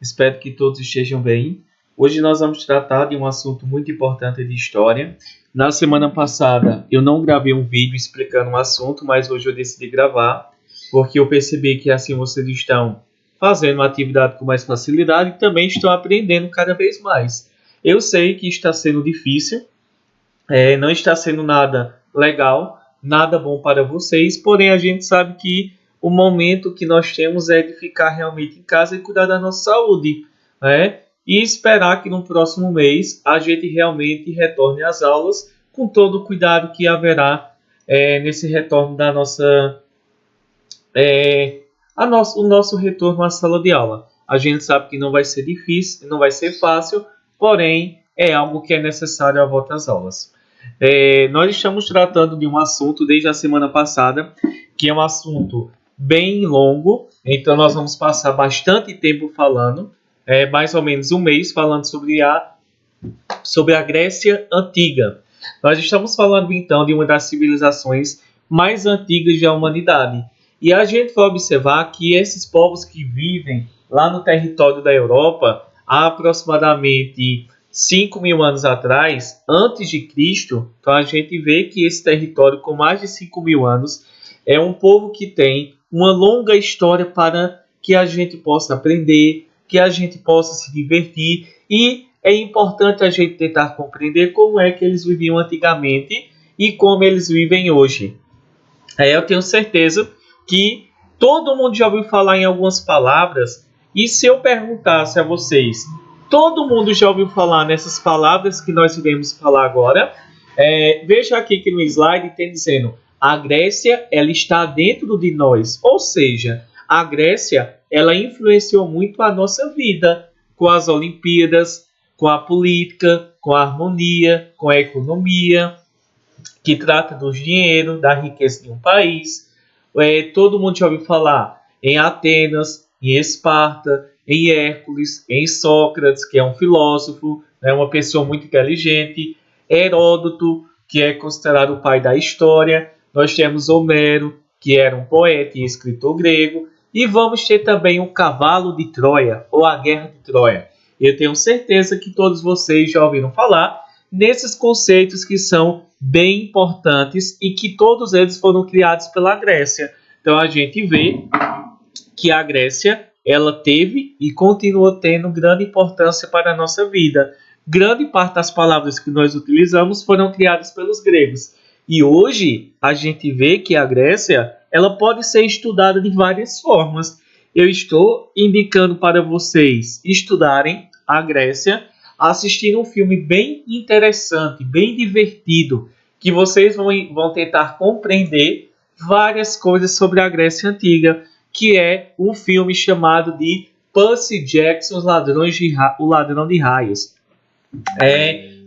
Espero que todos estejam bem. Hoje nós vamos tratar de um assunto muito importante de história. Na semana passada eu não gravei um vídeo explicando o assunto, mas hoje eu decidi gravar, porque eu percebi que assim vocês estão fazendo uma atividade com mais facilidade e também estão aprendendo cada vez mais. Eu sei que está sendo difícil, não está sendo nada legal, nada bom para vocês, porém a gente sabe que o momento que nós temos é de ficar realmente em casa e cuidar da nossa saúde, né? E esperar que no próximo mês a gente realmente retorne às aulas com todo o cuidado que haverá nesse retorno da nossa, o nosso retorno à sala de aula. A gente sabe que não vai ser difícil, não vai ser fácil, porém é algo que é necessário à volta às aulas. Nós estamos tratando de um assunto desde a semana passada, que é um assunto bem longo, então nós vamos passar bastante tempo falando, mais ou menos um mês, falando sobre a Grécia Antiga. Nós estamos falando então de uma das civilizações mais antigas da humanidade. E a gente vai observar que esses povos que vivem lá no território da Europa, há aproximadamente 5.000 anos atrás, antes de Cristo, então a gente vê que esse território com mais de 5.000 anos é um povo que tem uma longa história para que a gente possa aprender, que a gente possa se divertir, e é importante a gente tentar compreender como é que eles viviam antigamente e como eles vivem hoje. Eu tenho certeza que todo mundo já ouviu falar em algumas palavras, e se eu perguntasse a vocês, todo mundo já ouviu falar nessas palavras que nós iremos falar agora? Veja aqui que no slide tem dizendo: a Grécia ela está dentro de nós, ou seja, a Grécia ela influenciou muito a nossa vida, com as Olimpíadas, com a política, com a harmonia, com a economia, que trata do dinheiro, da riqueza de um país. Todo mundo já ouviu falar em Atenas, em Esparta, em Hércules, em Sócrates, que é um filósofo, uma pessoa muito inteligente, Heródoto, que é considerado o pai da história. Nós temos Homero, que era um poeta e escritor grego, e vamos ter também o cavalo de Troia, ou a guerra de Troia. Eu tenho certeza que todos vocês já ouviram falar nesses conceitos que são bem importantes e que todos eles foram criados pela Grécia. Então a gente vê que a Grécia ela teve e continua tendo grande importância para a nossa vida. Grande parte das palavras que nós utilizamos foram criadas pelos gregos. E hoje a gente vê que a Grécia ela pode ser estudada de várias formas. Eu estou indicando para vocês estudarem a Grécia, assistindo um filme bem interessante, bem divertido, que vocês vão tentar compreender várias coisas sobre a Grécia Antiga, que é um filme chamado de Percy Jackson, O Ladrão de Raios.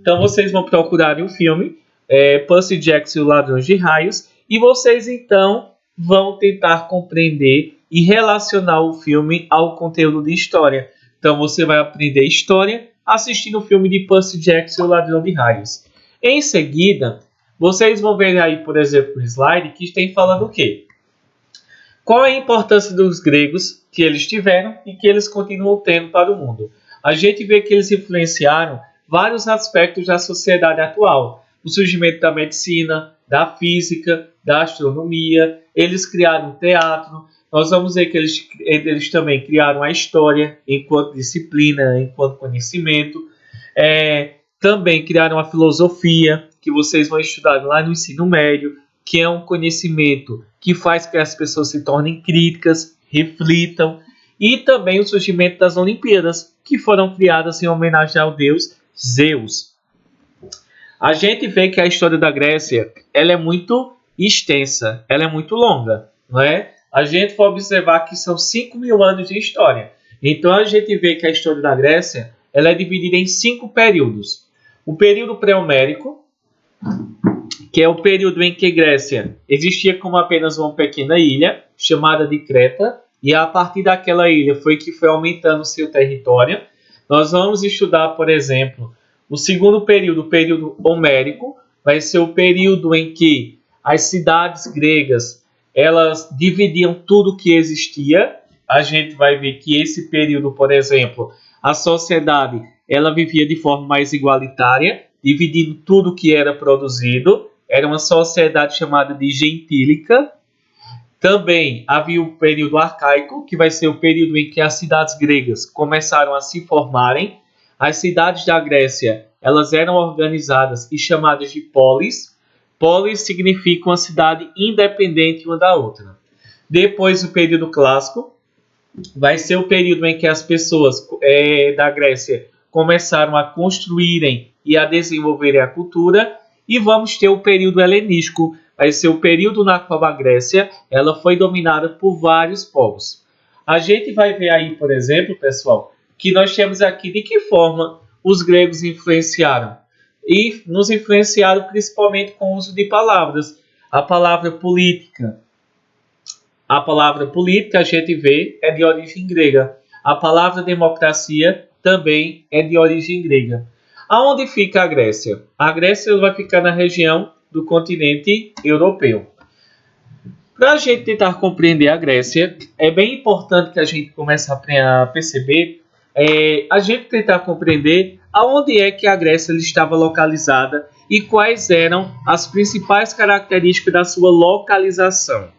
Então vocês vão procurar o filme Percy Jackson, O Ladrão de Raios, e vocês então vão tentar compreender e relacionar o filme ao conteúdo de história. Então você vai aprender história assistindo o filme de Percy Jackson, O Ladrão de Raios. Em seguida, vocês vão ver aí, por exemplo, no slide que tem falando o quê? Qual é a importância dos gregos que eles tiveram e que eles continuam tendo para o mundo? A gente vê que eles influenciaram vários aspectos da sociedade atual. O surgimento da medicina, da física, da astronomia. Eles criaram o teatro. Nós vamos ver que eles também criaram a história enquanto disciplina, enquanto conhecimento. Também criaram a filosofia, que vocês vão estudar lá no ensino médio, que é um conhecimento que faz que as pessoas se tornem críticas, reflitam. E também o surgimento das Olimpíadas, que foram criadas em homenagem ao deus Zeus. A gente vê que a história da Grécia ela é muito extensa, ela é muito longa, não é? A gente vai observar que são 5.000 anos de história. Então a gente vê que a história da Grécia ela é dividida em 5 períodos. O período pré-homérico, que é o período em que a Grécia existia como apenas uma pequena ilha, chamada de Creta, e a partir daquela ilha foi que foi aumentando o seu território. Nós vamos estudar, por exemplo, o segundo período, o período homérico, vai ser o período em que as cidades gregas elas dividiam tudo que existia. a gente vai ver que esse período, por exemplo, a sociedade ela vivia de forma mais igualitária, dividindo tudo que era produzido. Era uma sociedade chamada de gentílica. Também havia o período arcaico, que vai ser o período em que as cidades gregas começaram a se formarem. As cidades da Grécia, elas eram organizadas e chamadas de polis. Polis significa uma cidade independente uma da outra. Depois, o período clássico, vai ser o período em que as pessoas da Grécia começaram a construírem e a desenvolverem a cultura. E vamos ter o período helenístico, vai ser o período na qual a Grécia ela foi dominada por vários povos. A gente vai ver aí, por exemplo, pessoal, que nós temos aqui de que forma os gregos influenciaram. E nos influenciaram principalmente com o uso de palavras. A palavra política a gente vê é de origem grega. A palavra democracia também é de origem grega. Aonde fica a Grécia? A Grécia vai ficar na região do continente europeu. Para a gente tentar compreender a Grécia, é bem importante que a gente comece a perceber, a gente tentar compreender aonde é que a Grécia estava localizada e quais eram as principais características da sua localização.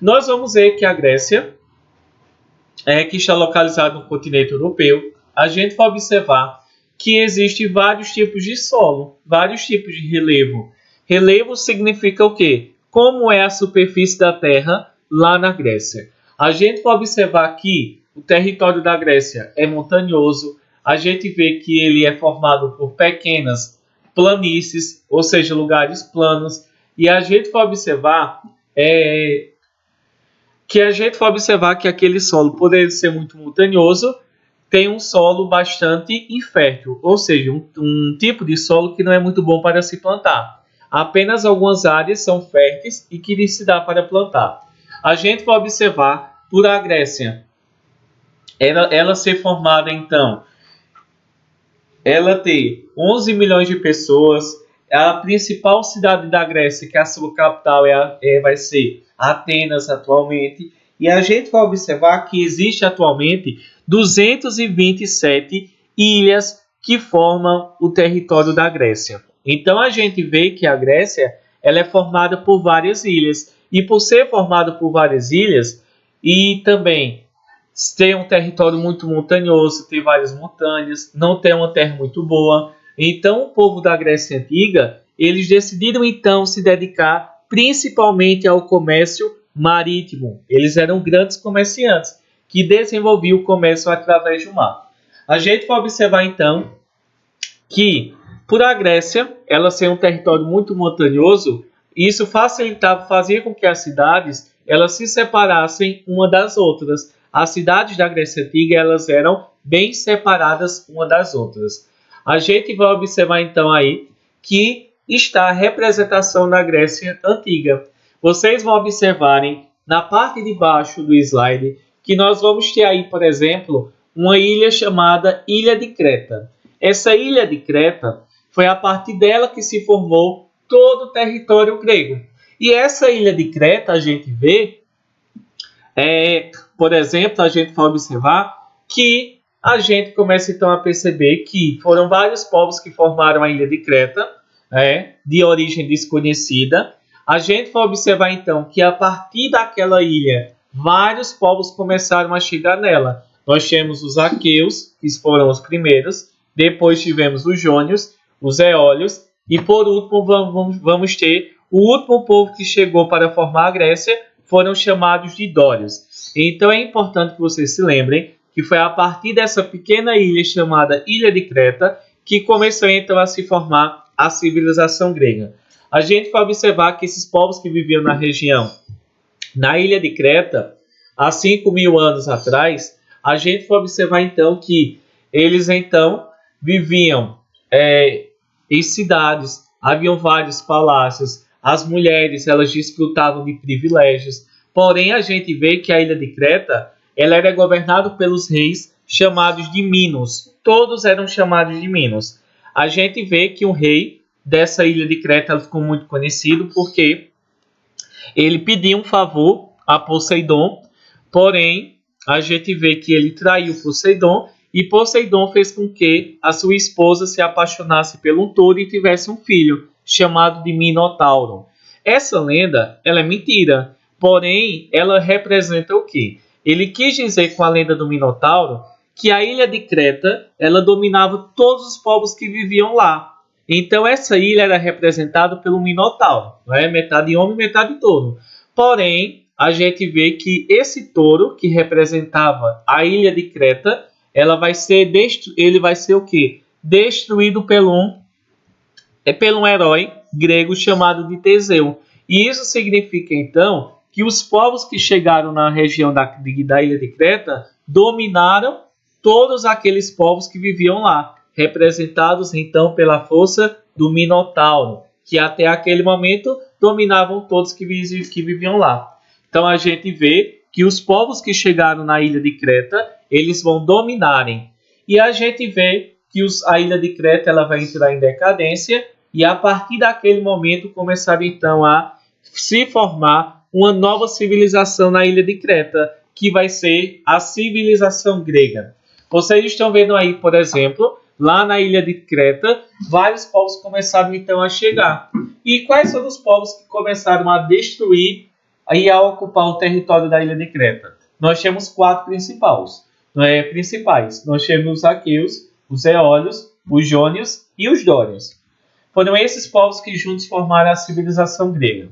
Nós vamos ver que a Grécia, que está localizada no continente europeu, a gente vai observar que existem vários tipos de solo, vários tipos de relevo. Relevo significa o quê? Como é a superfície da Terra lá na Grécia. A gente vai observar que o território da Grécia é montanhoso, a gente vê que ele é formado por pequenas planícies, ou seja, lugares planos, e a gente vai observar que aquele solo, por ele ser muito montanhoso, tem um solo bastante infértil, ou seja, um tipo de solo que não é muito bom para se plantar. Apenas algumas áreas são férteis e que se dá para plantar. A gente vai observar por a Grécia, ela ser formada então, ela ter 11 milhões de pessoas, a principal cidade da Grécia, que a sua capital vai ser Atenas atualmente, e a gente vai observar que existe atualmente 227 ilhas que formam o território da Grécia. Então a gente vê que a Grécia ela é formada por várias ilhas, e por ser formada por várias ilhas, e também tem um território muito montanhoso, tem várias montanhas, não tem uma terra muito boa. Então o povo da Grécia Antiga, eles decidiram então se dedicar principalmente ao comércio marítimo. Eles eram grandes comerciantes que desenvolviam o comércio através do mar. A gente vai observar então que por a Grécia ela ser um território muito montanhoso, isso fazia com que as cidades elas se separassem uma das outras. As cidades da Grécia Antiga elas eram bem separadas uma das outras. A gente vai observar então aí que está a representação da Grécia Antiga. Vocês vão observarem na parte de baixo do slide que nós vamos ter aí, por exemplo, uma ilha chamada Ilha de Creta. Essa ilha de Creta foi a partir dela que se formou todo o território grego. E essa ilha de Creta a gente vê, por exemplo, a gente vai observar que a gente começa então a perceber que foram vários povos que formaram a ilha de Creta, de origem desconhecida. A gente vai observar então que a partir daquela ilha, vários povos começaram a chegar nela. Nós temos os aqueus, que foram os primeiros, depois tivemos os jônios, os eólios, e por último vamos ter o último povo que chegou para formar a Grécia, foram chamados de dórios. Então é importante que vocês se lembrem que foi a partir dessa pequena ilha chamada Ilha de Creta que começou então a se formar a civilização grega. A gente vai observar que esses povos que viviam na região, na Ilha de Creta, há 5.000 anos atrás, a gente vai observar então que eles então viviam em cidades, haviam vários palácios, as mulheres elas desfrutavam de privilégios, porém a gente vê que a Ilha de Creta ela era governada pelos reis chamados de Minos, todos eram chamados de Minos. A gente vê que o rei dessa Ilha de Creta ficou muito conhecido porque ele pediu um favor a Poseidon, porém a gente vê que ele traiu Poseidon e Poseidon fez com que a sua esposa se apaixonasse pelo touro e tivesse um filho, chamado de Minotauro. Essa lenda, ela é mentira, porém, ela representa o quê? Ele quis dizer com a lenda do Minotauro que a ilha de Creta, ela dominava todos os povos que viviam lá. Então essa ilha era representada pelo Minotauro, não é? Metade homem, metade touro. Porém, a gente vê que esse touro que representava a ilha de Creta, ele vai ser o quê? Destruído pelo um herói grego chamado de Teseu. E isso significa então que os povos que chegaram na região da ilha de Creta dominaram todos aqueles povos que viviam lá, representados então pela força do Minotauro, que até aquele momento dominavam todos que viviam lá. Então a gente vê que os povos que chegaram na ilha de Creta, eles vão dominarem. E a gente vê que a ilha de Creta ela vai entrar em decadência e a partir daquele momento começaram então a se formar uma nova civilização na ilha de Creta, que vai ser a civilização grega. Vocês estão vendo aí, por exemplo, lá na ilha de Creta, vários povos começaram então a chegar. E quais foram os povos que começaram a destruir e a ocupar o território da ilha de Creta? Nós temos 4 principais. Nós temos os aqueus, os eólios, os jônios e os dórios. Foram esses povos que juntos formaram a civilização grega.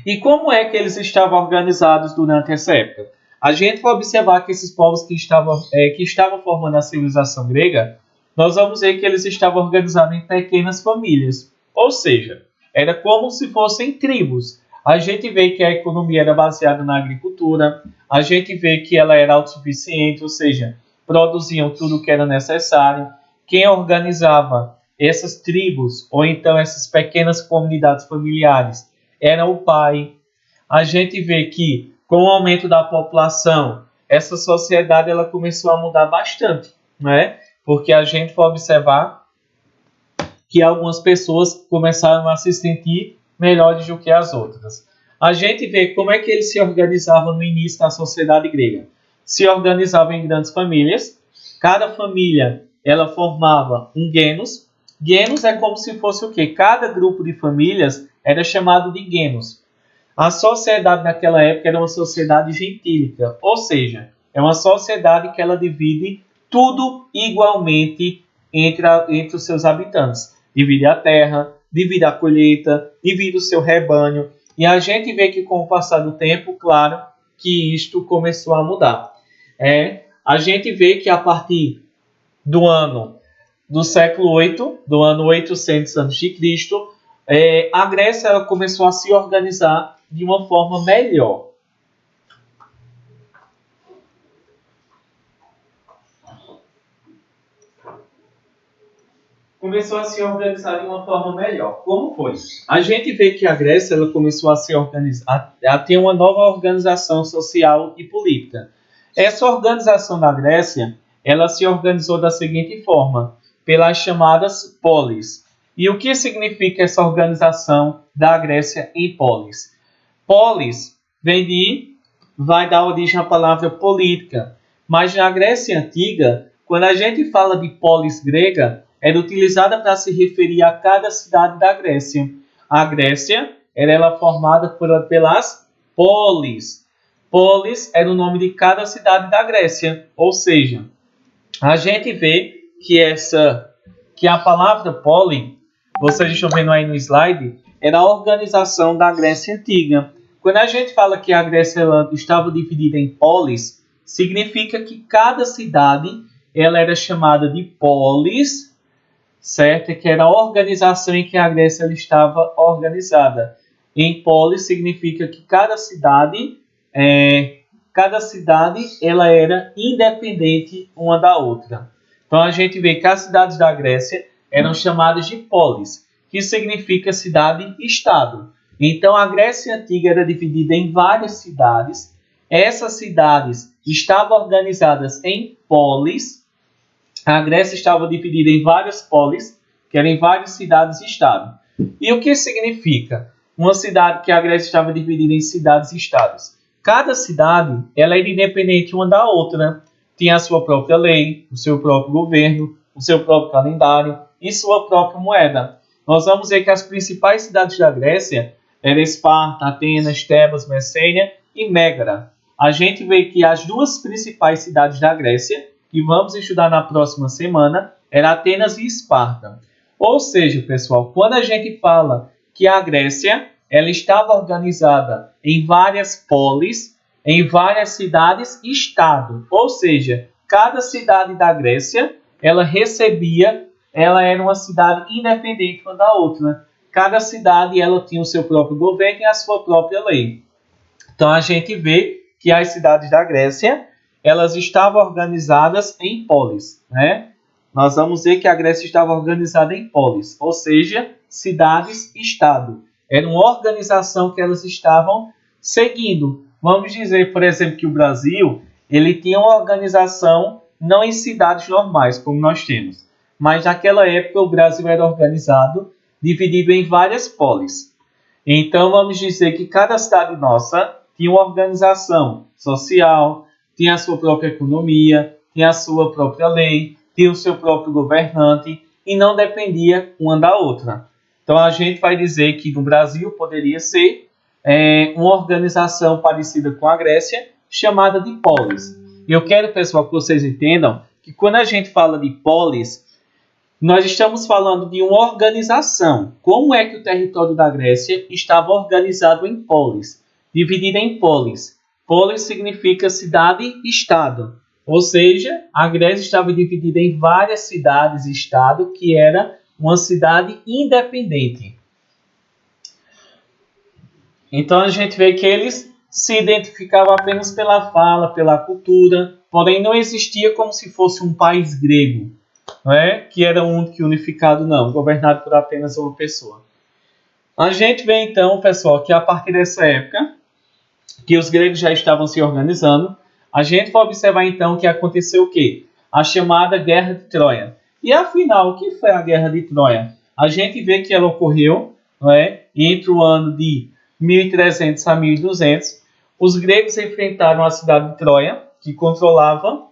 E como é que eles estavam organizados durante essa época? A gente vai observar que esses povos que estavam formando a civilização grega, nós vamos ver que eles estavam organizados em pequenas famílias. Ou seja, era como se fossem tribos. A gente vê que a economia era baseada na agricultura, a gente vê que ela era autossuficiente, ou seja, produziam tudo o que era necessário. Quem organizava essas tribos, ou então essas pequenas comunidades familiares, era o pai. A gente vê que com o aumento da população, essa sociedade ela começou a mudar bastante, né? Porque a gente vai observar que algumas pessoas começaram a se sentir melhores do que as outras. A gente vê como é que eles se organizavam no início da sociedade grega. Se organizavam em grandes famílias, cada família ela formava um genus. Genus é como se fosse o quê? Cada grupo de famílias era chamado de genus. A sociedade naquela época era uma sociedade gentílica, ou seja, é uma sociedade que ela divide tudo igualmente entre os seus habitantes. Divide a terra, divide a colheita, divide o seu rebanho. E a gente vê que com o passar do tempo, claro, que isto começou a mudar. A gente vê que a partir do século 8, do ano 800 a.C., a Grécia ela começou a se organizar de uma forma melhor. Começou a se organizar de uma forma melhor. Como foi? A gente vê que a Grécia ela começou a se organizar, a ter uma nova organização social e política. Essa organização da Grécia, ela se organizou da seguinte forma, pelas chamadas polis. E o que significa essa organização da Grécia em polis? Polis vai dar origem à palavra política. Mas na Grécia Antiga, quando a gente fala de polis grega, era utilizada para se referir a cada cidade da Grécia. A Grécia era formada pelas polis. Polis era o nome de cada cidade da Grécia. Ou seja, a gente vê que a palavra poli, vocês estão vendo aí no slide, era a organização da Grécia Antiga. Quando a gente fala que a Grécia estava dividida em polis, significa que cada cidade ela era chamada de polis, certo? Que era a organização em que a Grécia ela estava organizada. Em polis significa que cada cidade ela era independente uma da outra. Então a gente vê que as cidades da Grécia eram chamadas de polis, que significa cidade-estado. Então a Grécia Antiga era dividida em várias cidades. Essas cidades estavam organizadas em polis. A Grécia estava dividida em várias polis, que eram em várias cidades e estados. E o que significa uma cidade que a Grécia estava dividida em cidades e estados? cada cidade ela era independente uma da outra. Tinha a sua própria lei, o seu próprio governo, o seu próprio calendário e sua própria moeda. Nós vamos ver que as principais cidades da Grécia eram Esparta, Atenas, Tebas, Messênia e Mégara. A gente vê que as duas principais cidades da Grécia, que vamos estudar na próxima semana, eram Atenas e Esparta. Ou seja, pessoal, quando a gente fala que a Grécia ela estava organizada em várias polis, em várias cidades e estado. Ou seja, cada cidade da Grécia ela era uma cidade independente uma da outra. Né? Cada cidade ela tinha o seu próprio governo e a sua própria lei. Então a gente vê que as cidades da Grécia elas estavam organizadas em polis, né? Nós vamos ver que a Grécia estava organizada em polis, ou seja, cidades-estado. Era uma organização que elas estavam seguindo. Vamos dizer, por exemplo, que o Brasil ele tinha uma organização não em cidades normais, como nós temos, mas naquela época o Brasil era organizado, dividido em várias polis. Então vamos dizer que cada cidade nossa tinha uma organização social, tinha a sua própria economia, tinha a sua própria lei, tinha o seu próprio governante e não dependia uma da outra. Então a gente vai dizer que no Brasil poderia ser uma organização parecida com a Grécia, chamada de polis. Eu quero, pessoal, que vocês entendam que quando a gente fala de polis, nós estamos falando de uma organização. Como é que o território da Grécia estava organizado em polis? Dividido em polis. Polis significa cidade-estado. Ou seja, a Grécia estava dividida em várias cidades e estado, que era uma cidade independente. Então a gente vê que eles se identificavam apenas pela fala, pela cultura, porém não existia como se fosse um país grego, não é? Que era único e unificado, não, governado por apenas uma pessoa. A gente vê então, pessoal, que a partir dessa época, que os gregos já estavam se organizando, a gente vai observar então que aconteceu o quê? A chamada Guerra de Troia. E afinal, o que foi a Guerra de Troia? A gente vê que ela ocorreu, não é? Entre o ano de 1300 a 1200. Os gregos enfrentaram a cidade de Troia, que controlava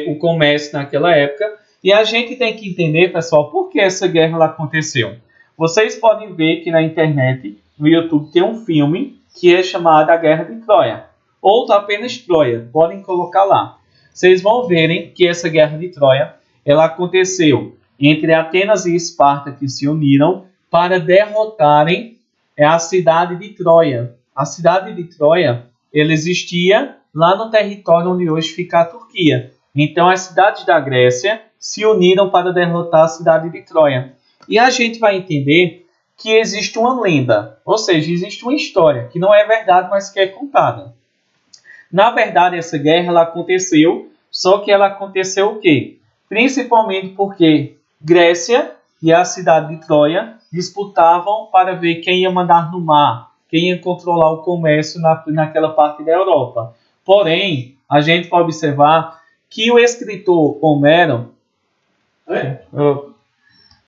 o comércio naquela época. E a gente tem que entender, pessoal, por que essa guerra aconteceu. Vocês podem ver que na internet, no YouTube, tem um filme que é chamado A Guerra de Troia. Ou apenas Troia, podem colocar lá. Vocês vão verem que essa Guerra de Troia ela aconteceu entre Atenas e Esparta, que se uniram para derrotarem a cidade de Troia. A cidade de Troia ela existia lá no território onde hoje fica a Turquia. Então as cidades da Grécia se uniram para derrotar a cidade de Troia. E a gente vai entender que existe uma lenda, ou seja, existe uma história, que não é verdade, mas que é contada. Na verdade, essa guerra ela aconteceu, só que ela aconteceu o quê? Principalmente porque Grécia e a cidade de Troia disputavam para ver quem ia mandar no mar, quem ia controlar o comércio naquela parte da Europa. Porém, a gente pode observar que o escritor Homero,